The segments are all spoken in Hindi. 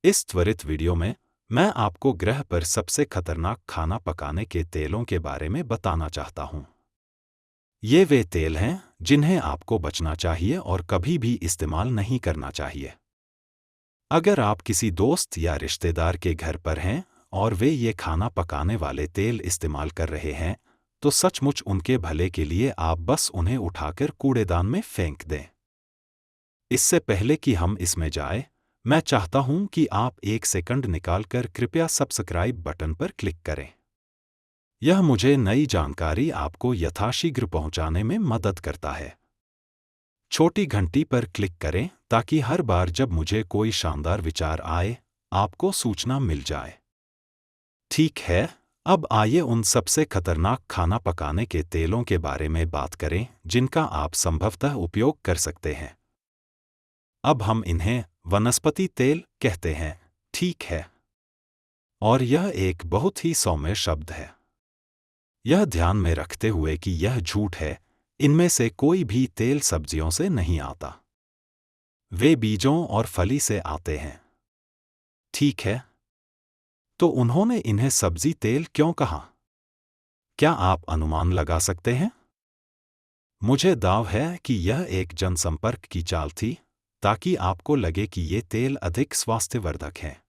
इस त्वरित वीडियो में मैं आपको ग्रह पर सबसे खतरनाक खाना पकाने के तेलों के बारे में बताना चाहता हूं। ये वे तेल हैं जिन्हें आपको बचना चाहिए और कभी भी इस्तेमाल नहीं करना चाहिए। अगर आप किसी दोस्त या रिश्तेदार के घर पर हैं और वे ये खाना पकाने वाले तेल इस्तेमाल कर रहे हैं, तो सचमुच उनके भले के लिए आप बस उन्हें उठाकर कूड़ेदान में फेंक दें। इससे पहले कि हम इसमें जाएं, मैं चाहता हूं कि आप 1 सेकंड निकालकर कृपया सब्सक्राइब बटन पर क्लिक करें। यह मुझे नई जानकारी आपको यथाशीघ्र पहुंचाने में मदद करता है। छोटी घंटी पर क्लिक करें ताकि हर बार जब मुझे कोई शानदार विचार आए, आपको सूचना मिल जाए। ठीक है, अब आइए उन सबसे खतरनाक खाना पकाने के तेलों के बारे में बात करें जिनका आप संभवतः उपयोग कर सकते हैं। अब हम इन्हें वनस्पति तेल कहते हैं, ठीक है? और यह एक बहुत ही सौम्य शब्द है। यह ध्यान में रखते हुए कि यह झूठ है, इनमें से कोई भी तेल सब्जियों से नहीं आता। वे बीजों और फली से आते हैं। ठीक है? तो उन्होंने इन्हें सब्जी तेल क्यों कहा? क्या आप अनुमान लगा सकते हैं? मुझे दाव है कि यह एक जनसंपर्क की चाल थी, ताकि आपको लगे कि ये तेल अधिक स्वास्थ्यवर्धक हैं।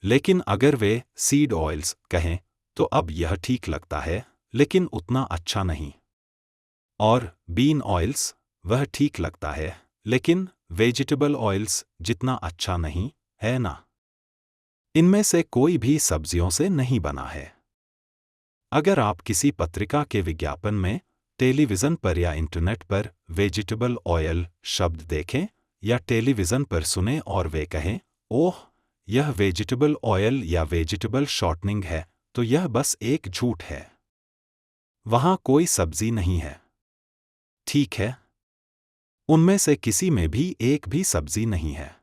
लेकिन अगर वे सीड ऑयल्स कहें, तो अब यह ठीक लगता है, लेकिन उतना अच्छा नहीं। और बीन ऑयल्स, वह ठीक लगता है, लेकिन वेजिटेबल ऑयल्स जितना अच्छा नहीं, है ना? इनमें से कोई भी सब्जियों से नहीं बना है। अगर आप किसी पत्रिका के विज्ञापन में, टेलीविज़न पर या इंटरनेट पर वेजिटेबल ऑयल शब्द देखें या टेलीविज़न पर सुने और वे कहें, ओह, यह वेजिटेबल ऑयल या वेजिटेबल शॉर्टनिंग है, तो यह बस एक झूठ है। वहाँ कोई सब्जी नहीं है। ठीक है? उनमें से किसी में भी एक भी सब्जी नहीं है।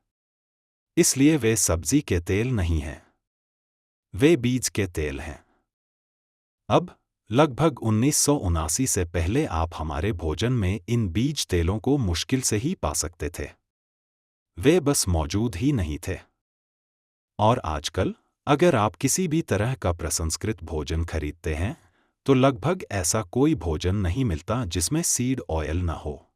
इसलिए वे सब्जी के तेल नहीं हैं। वे बीज के तेल हैं। अब लगभग 1979 से पहले आप हमारे भोजन में इन बीज तेलों को मुश्किल से ही पा सकते थे। वे बस मौजूद ही नहीं थे। और आजकल, अगर आप किसी भी तरह का प्रसंस्कृत भोजन खरीदते हैं, तो लगभग ऐसा कोई भोजन नहीं मिलता जिसमें सीड ऑयल न हो।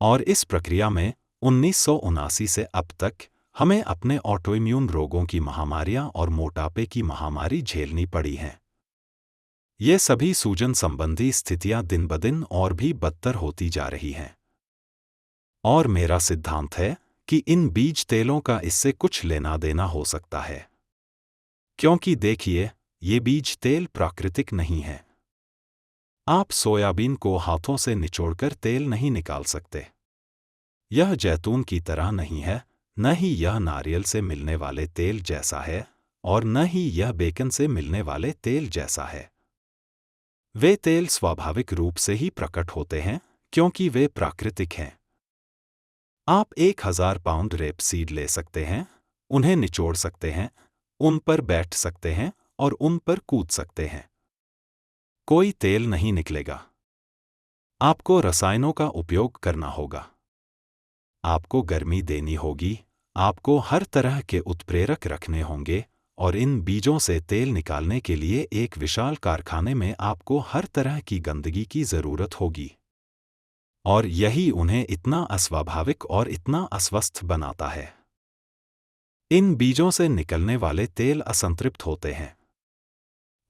और इस प्रक्रिया में 1979 से अब तक हमें अपने ऑटोइम्यून रोगों की महामारियां और मोटापे की महामारी झेलनी पड़ी हैं। ये सभी सूजन संबंधी स्थितियां दिन ब दिन और भी बदतर होती जा रही हैं। और मेरा सिद्धांत है कि इन बीज तेलों का इससे कुछ लेना देना हो सकता है। क्योंकि देखिए, ये बीज तेल प्राकृतिक नहीं है। आप सोयाबीन को हाथों से निचोड़कर तेल नहीं निकाल सकते। यह जैतून की तरह नहीं है, न ही यह नारियल से मिलने वाले तेल जैसा है, और न ही यह बेकन से मिलने वाले तेल जैसा है। वे तेल स्वाभाविक रूप से ही प्रकट होते हैं, क्योंकि वे प्राकृतिक हैं। आप 1000 पाउंड रेपसीड ले सकते हैं, उन्हें निचोड़ सकते हैं, उन पर बैठ सकते हैं और उन पर कूद सकते हैं। कोई तेल नहीं निकलेगा। आपको रसायनों का उपयोग करना होगा। आपको गर्मी देनी होगी, आपको हर तरह के उत्प्रेरक रखने होंगे, और इन बीजों से तेल निकालने के लिए एक विशाल कारखाने में आपको हर तरह की गंदगी की जरूरत होगी। और यही उन्हें इतना अस्वाभाविक और इतना अस्वस्थ बनाता है। इन बीजों से निकलने वाले तेल असंतृप्त होते हैं,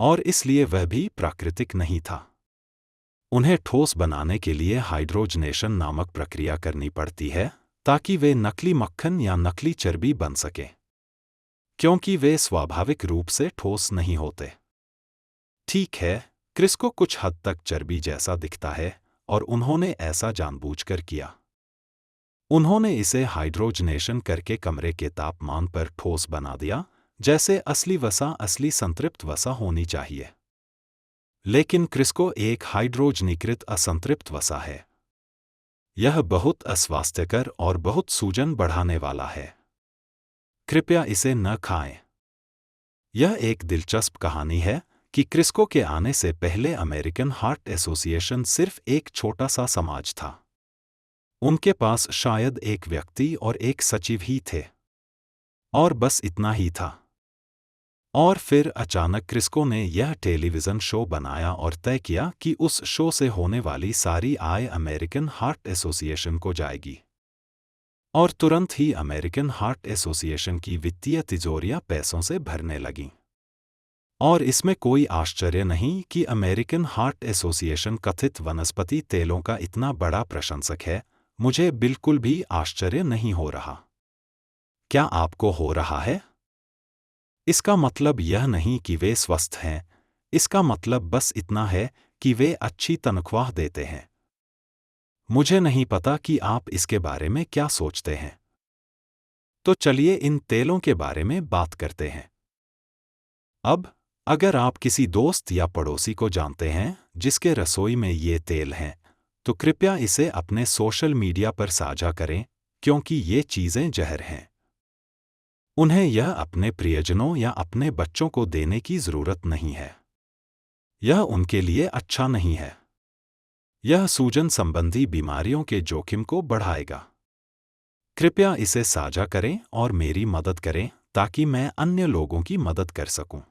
और इसलिए वह भी प्राकृतिक नहीं था। उन्हें ठोस बनाने के लिए हाइड्रोजनेशन नामक प्रक्रिया करनी पड़ती है, ताकि वे नकली मक्खन या नकली चर्बी बन सकें, क्योंकि वे स्वाभाविक रूप से ठोस नहीं होते। ठीक है, क्रिस्को कुछ हद तक चर्बी जैसा दिखता है, और उन्होंने ऐसा जानबूझकर किया। उन्होंने इसे हाइड्रोजनेशन करके कमरे के तापमान पर ठोस बना दिया, जैसे असली वसा असली संतृप्त वसा होनी चाहिए। लेकिन क्रिस्को एक हाइड्रोजनीकृत असंतृप्त वसा है। यह बहुत अस्वास्थ्यकर और बहुत सूजन बढ़ाने वाला है। कृपया इसे न खाएं। यह एक दिलचस्प कहानी है कि क्रिस्को के आने से पहले अमेरिकन हार्ट एसोसिएशन सिर्फ एक छोटा सा समाज था। उनके पास शायद एक व्यक्ति और एक सचिव ही थे। और बस इतना ही था। और फिर अचानक क्रिस्को ने यह टेलीविज़न शो बनाया और तय किया कि उस शो से होने वाली सारी आय अमेरिकन हार्ट एसोसिएशन को जाएगी। और तुरंत ही अमेरिकन हार्ट एसोसिएशन की वित्तीय तिजोरियां पैसों से भरने लगीं। और इसमें कोई आश्चर्य नहीं कि अमेरिकन हार्ट एसोसिएशन कथित वनस्पति तेलों का इतना बड़ा प्रशंसक है। मुझे बिल्कुल भी आश्चर्य नहीं हो रहा। क्या आपको हो रहा है? इसका मतलब यह नहीं कि वे स्वस्थ हैं, इसका मतलब बस इतना है कि वे अच्छी तनख्वाह देते हैं। मुझे नहीं पता कि आप इसके बारे में क्या सोचते हैं। तो चलिए इन तेलों के बारे में बात करते हैं। अब, अगर आप किसी दोस्त या पड़ोसी को जानते हैं जिसके रसोई में ये तेल हैं, तो कृपया इसे अपने सोशल मीडिया पर साझा करें, क्योंकि ये चीज़ें जहर हैं। उन्हें यह अपने प्रियजनों या अपने बच्चों को देने की ज़रूरत नहीं है। यह उनके लिए अच्छा नहीं है। यह सूजन संबंधी बीमारियों के जोखिम को बढ़ाएगा। कृपया इसे साझा करें और मेरी मदद करें ताकि मैं अन्य लोगों की मदद कर सकूं।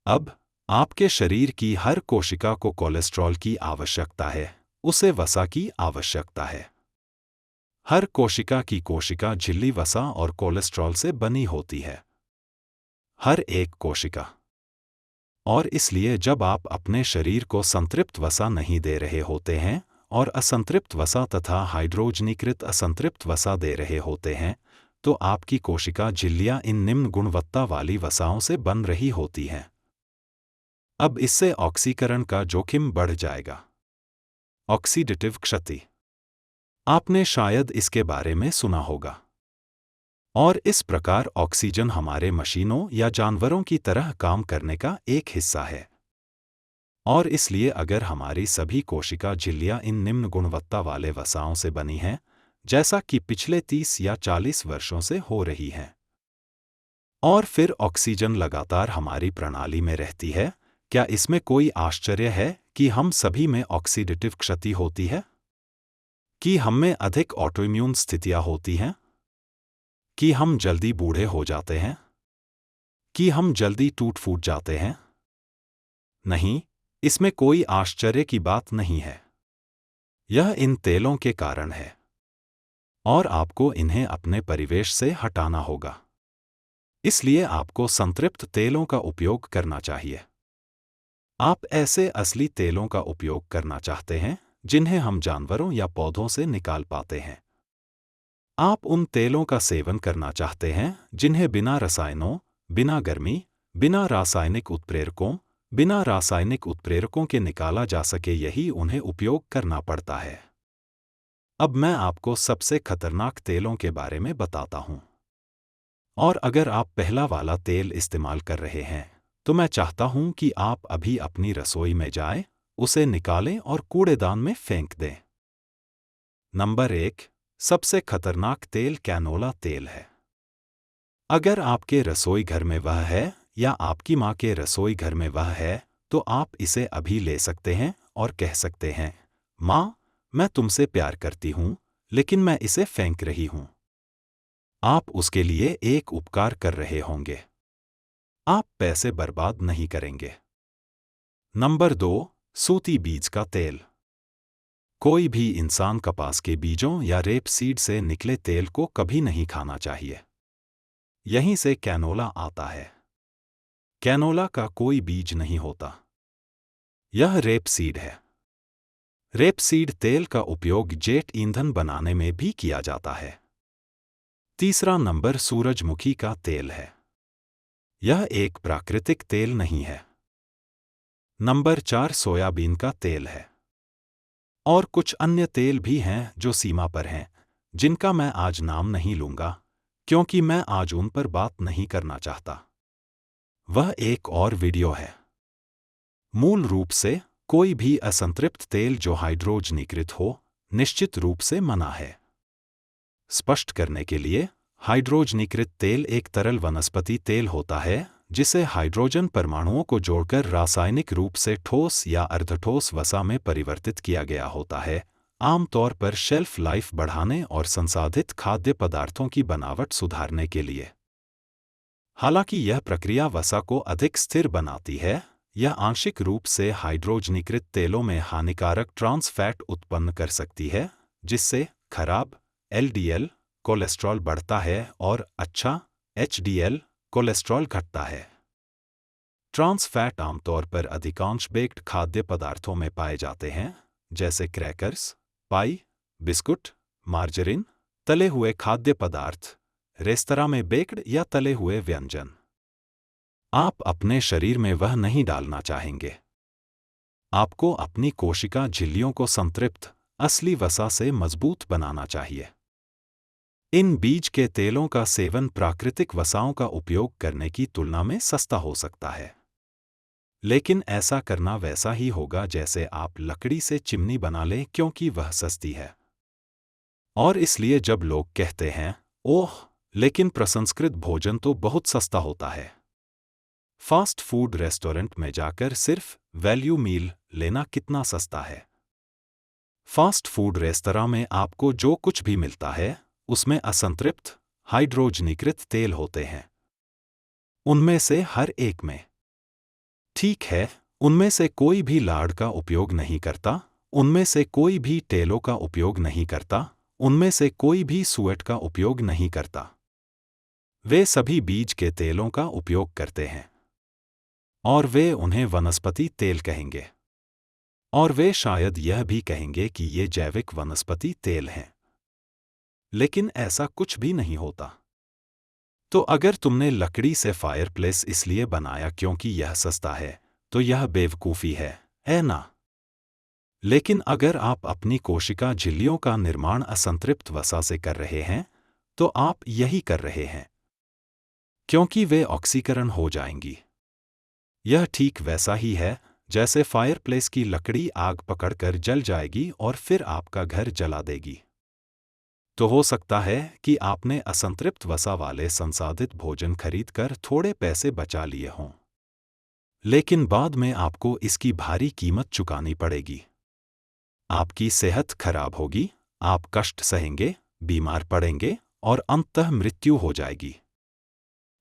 अब, आपके शरीर की हर कोशिका को कोलेस्ट्रॉल की आवश्यकता है, उसे वसा की आवश्यकता है। हर कोशिका झिल्ली वसा और कोलेस्ट्रॉल से बनी होती है। हर एक कोशिका। और इसलिए जब आप अपने शरीर को संतृप्त वसा नहीं दे रहे होते हैं और असंतृप्त वसा तथा हाइड्रोजनीकृत असंतृप्त वसा दे रहे होते हैं, तो आपकी कोशिका झिल्लियां इन निम्न गुणवत्ता वाली वसाओं से बन रही होती हैं। अब इससे ऑक्सीकरण का जोखिम बढ़ जाएगा। ऑक्सीडेटिव क्षति। आपने शायद इसके बारे में सुना होगा। और इस प्रकार ऑक्सीजन हमारे मशीनों या जानवरों की तरह काम करने का एक हिस्सा है। और इसलिए अगर हमारी सभी कोशिका झिल्लियां इन निम्न गुणवत्ता वाले वसाओं से बनी हैं, जैसा कि पिछले 30 या 40 वर्षों से हो रही हैं, और फिर ऑक्सीजन लगातार हमारी प्रणाली में रहती है, क्या इसमें कोई आश्चर्य है कि हम सभी में ऑक्सीडेटिव क्षति होती है? कि हम में अधिक ऑटोइम्यून स्थितियां होती हैं? कि हम जल्दी बूढ़े हो जाते हैं? कि हम जल्दी टूट फूट जाते हैं? नहीं, इसमें कोई आश्चर्य की बात नहीं है। यह इन तेलों के कारण है। और आपको इन्हें अपने परिवेश से हटाना होगा। इसलिए आपको संतृप्त तेलों का उपयोग करना चाहिए। आप ऐसे असली तेलों का उपयोग करना चाहते हैं जिन्हें हम जानवरों या पौधों से निकाल पाते हैं। आप उन तेलों का सेवन करना चाहते हैं जिन्हें बिना रसायनों, बिना गर्मी, बिना रासायनिक उत्प्रेरकों के निकाला जा सके। यही उन्हें उपयोग करना पड़ता है। अब मैं आपको सबसे खतरनाक तेलों के बारे में बताता हूं। और अगर आप पहला वाला तेल इस्तेमाल कर रहे हैं, तो मैं चाहता हूं कि आप अभी अपनी रसोई में जाएं, उसे निकालें और कूड़ेदान में फेंक दें। नंबर 1, सबसे खतरनाक तेल कैनोला तेल है। अगर आपके रसोई घर में वह है या आपकी मां के रसोई घर में वह है, तो आप इसे अभी ले सकते हैं और कह सकते हैं, मां, मैं तुमसे प्यार करती हूं, लेकिन मैं इसे फेंक रही हूं। आप उसके लिए एक उपकार कर रहे होंगे। आप पैसे बर्बाद नहीं करेंगे। नंबर 2, सूती बीज का तेल। कोई भी इंसान कपास के बीजों या रेप सीड से निकले तेल को कभी नहीं खाना चाहिए। यहीं से कैनोला आता है। कैनोला का कोई बीज नहीं होता। यह रेप सीड है। रेपसीड तेल का उपयोग जेट ईंधन बनाने में भी किया जाता है। तीसरा नंबर सूरजमुखी का तेल है। यह एक प्राकृतिक तेल नहीं है। नंबर 4 सोयाबीन का तेल है। और कुछ अन्य तेल भी हैं जो सीमा पर हैं, जिनका मैं आज नाम नहीं लूंगा, क्योंकि मैं आज उन पर बात नहीं करना चाहता। वह एक और वीडियो है। मूल रूप से कोई भी असंतृप्त तेल जो हाइड्रोजनीकृत हो, निश्चित रूप से मना है। स्पष्ट करने के लिए, हाइड्रोजनीकृत तेल एक तरल वनस्पति तेल होता है जिसे हाइड्रोजन परमाणुओं को जोड़कर रासायनिक रूप से ठोस या अर्धठोस वसा में परिवर्तित किया गया होता है, आमतौर पर शेल्फ लाइफ बढ़ाने और संसाधित खाद्य पदार्थों की बनावट सुधारने के लिए। हालांकि यह प्रक्रिया वसा को अधिक स्थिर बनाती है, यह आंशिक रूप से हाइड्रोजनीकृत तेलों में हानिकारक ट्रांस फैट उत्पन्न कर सकती है, जिससे खराब एलडीएल कोलेस्ट्रॉल बढ़ता है और अच्छा एचडीएल कोलेस्ट्रॉल घटता है। ट्रांस फैट आमतौर पर अधिकांश बेक्ड खाद्य पदार्थों में पाए जाते हैं, जैसे क्रैकर्स, पाई, बिस्कुट, मार्जरीन, तले हुए खाद्य पदार्थ, रेस्तरां में बेक्ड या तले हुए व्यंजन। आप अपने शरीर में वह नहीं डालना चाहेंगे। आपको अपनी कोशिका झिल्लियों को संतृप्त, असली वसा से मजबूत बनाना चाहिए। इन बीज के तेलों का सेवन प्राकृतिक वसाओं का उपयोग करने की तुलना में सस्ता हो सकता है, लेकिन ऐसा करना वैसा ही होगा जैसे आप लकड़ी से चिमनी बना लें, क्योंकि वह सस्ती है। और इसलिए जब लोग कहते हैं, ओह, लेकिन प्रसंस्कृत भोजन तो बहुत सस्ता होता है, फास्ट फूड रेस्टोरेंट में जाकर सिर्फ वैल्यू मील लेना कितना सस्ता है। फास्ट फूड रेस्तरां में आपको जो कुछ भी मिलता है, उसमें असंतृप्त, हाइड्रोजनीकृत तेल होते हैं। उनमें से हर एक में। ठीक है, उनमें से कोई भी लाड़ का उपयोग नहीं करता, उनमें से कोई भी तेलों का उपयोग नहीं करता, उनमें से कोई भी सुएट का उपयोग नहीं करता। वे सभी बीज के तेलों का उपयोग करते हैं। और वे उन्हें वनस्पति तेल कहेंगे। और वे शायद यह भी कहेंगे कि ये जैविक वनस्पति तेल हैं। लेकिन ऐसा कुछ भी नहीं होता। तो अगर तुमने लकड़ी से फायरप्लेस इसलिए बनाया क्योंकि यह सस्ता है, तो यह बेवकूफ़ी है ना? लेकिन अगर आप अपनी कोशिका झिल्लियों का निर्माण असंतृप्त वसा से कर रहे हैं, तो आप यही कर रहे हैं, क्योंकि वे ऑक्सीकरण हो जाएंगी। यह ठीक वैसा ही है जैसे फायरप्लेस की लकड़ी आग पकड़कर जल जाएगी और फिर आपका घर जला देगी। तो हो सकता है कि आपने असंतृप्त वसा वाले संसाधित भोजन खरीदकर थोड़े पैसे बचा लिए हों, लेकिन बाद में आपको इसकी भारी कीमत चुकानी पड़ेगी। आपकी सेहत खराब होगी, आप कष्ट सहेंगे, बीमार पड़ेंगे और अंततः मृत्यु हो जाएगी।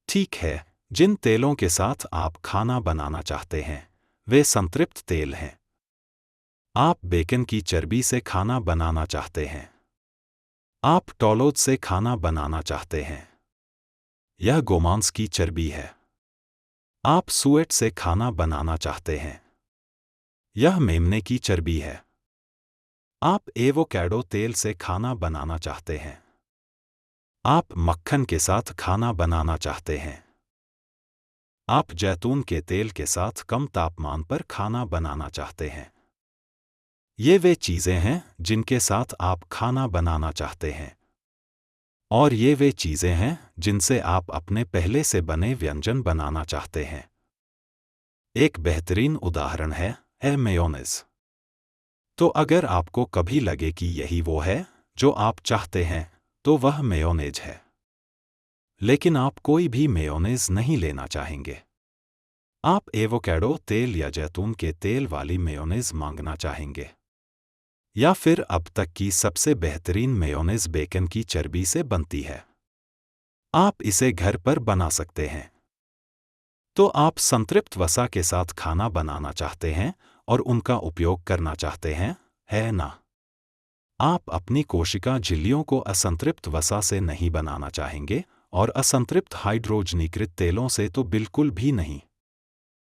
ठीक है, जिन तेलों के साथ आप खाना बनाना चाहते हैं, वे संतृप्त तेल हैं। आप बेकन की चर्बी से खाना बनाना चाहते हैं। आप टोलोद से खाना बनाना चाहते हैं। यह गोमांस की चर्बी है। आप सुएट से खाना बनाना चाहते हैं। यह मेमने की चर्बी है। आप एवोकैडो तेल से खाना बनाना चाहते हैं। आप मक्खन के साथ खाना बनाना चाहते हैं। आप जैतून के तेल के साथ कम तापमान पर खाना बनाना चाहते हैं। ये वे चीज़ें हैं जिनके साथ आप खाना बनाना चाहते हैं। और ये वे चीज़ें हैं जिनसे आप अपने पहले से बने व्यंजन बनाना चाहते हैं। एक बेहतरीन उदाहरण है मेयोनेज़। तो अगर आपको कभी लगे कि यही वो है जो आप चाहते हैं, तो वह मेयोनेज़ है। लेकिन आप कोई भी मेयोनेज़ नहीं लेना चाहेंगे। आप एवोकैडो तेल या जैतून के तेल वाली मेयोनेज़ मांगना चाहेंगे। या फिर अब तक की सबसे बेहतरीन मेयोनेज़ बेकन की चर्बी से बनती है। आप इसे घर पर बना सकते हैं। तो आप संतृप्त वसा के साथ खाना बनाना चाहते हैं और उनका उपयोग करना चाहते हैं, है ना? आप अपनी कोशिका झिल्लियों को असंतृप्त वसा से नहीं बनाना चाहेंगे और असंतृप्त हाइड्रोजनीकृत तेलों से तो बिल्कुल भी नहीं।